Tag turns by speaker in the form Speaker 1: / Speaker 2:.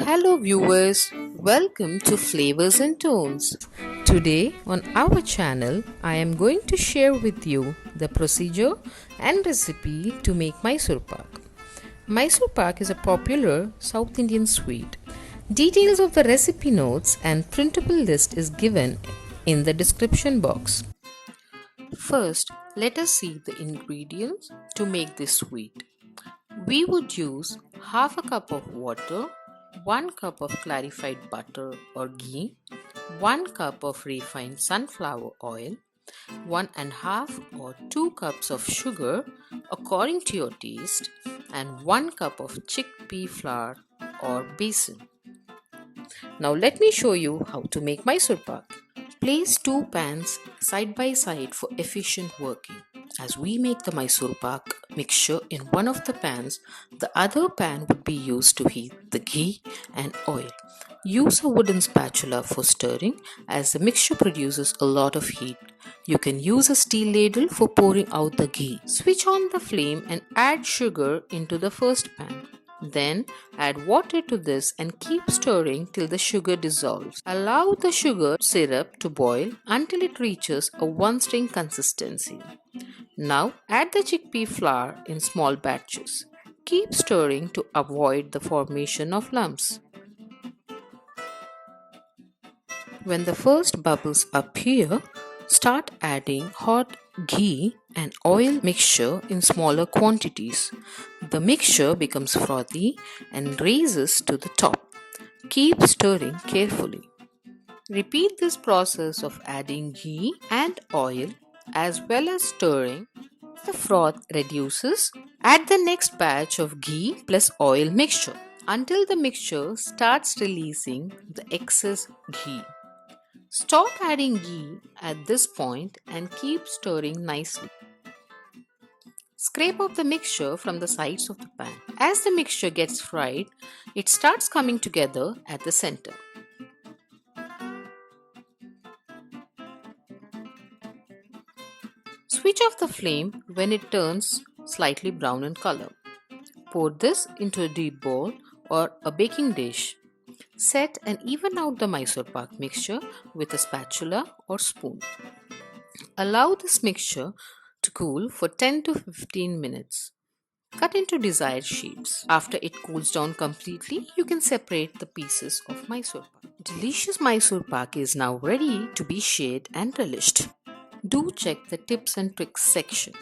Speaker 1: Hello, viewers. Welcome to Flavors and Tones. Today, on our channel, I am going to share with you the procedure and recipe to make Mysore Pak. Mysore Pak is a popular South Indian sweet. Details of the recipe notes and printable list is given in the description box. First, let us see the ingredients to make this sweet. We would use half a cup of water, 1 cup of clarified butter or ghee, 1 cup of refined sunflower oil, 1 and half or 2 cups of sugar according to your taste, and 1 cup of chickpea flour or besan. Now let me show you how to make Mysore Pak. Place two pans side by side for efficient working. As we make the Mysore Pak mixture in one of the pans, the other pan would be used to heat the ghee and oil. Use a wooden spatula for stirring as the mixture produces a lot of heat. You can use a steel ladle for pouring out the ghee. Switch on the flame and add sugar into the first pan. Then add water to this and keep stirring till the sugar dissolves. Allow the sugar syrup to boil until it reaches a one-string consistency. Now add the chickpea flour in small batches. Keep stirring to avoid the formation of lumps. When the first bubbles appear, start adding hot ghee and oil mixture in smaller quantities. The mixture becomes frothy and rises to the top. Keep stirring carefully. Repeat this process of adding ghee and oil as well as stirring. As the froth reduces, add the next batch of ghee plus oil mixture until the mixture starts releasing the excess ghee. Stop adding ghee at this point and keep stirring nicely. Scrape off the mixture from the sides of the pan. As the mixture gets fried, it starts coming together at the center. Switch off the flame when it turns slightly brown in color. Pour this into a deep bowl or a baking dish. Set and even out the Mysore Pak mixture with a spatula or spoon. Allow this mixture to cool for 10 to 15 minutes. Cut into desired shapes. After it cools down completely, you can separate the pieces of Mysore Pak. Delicious Mysore Pak is now ready to be shared and relished. Do check the tips and tricks section.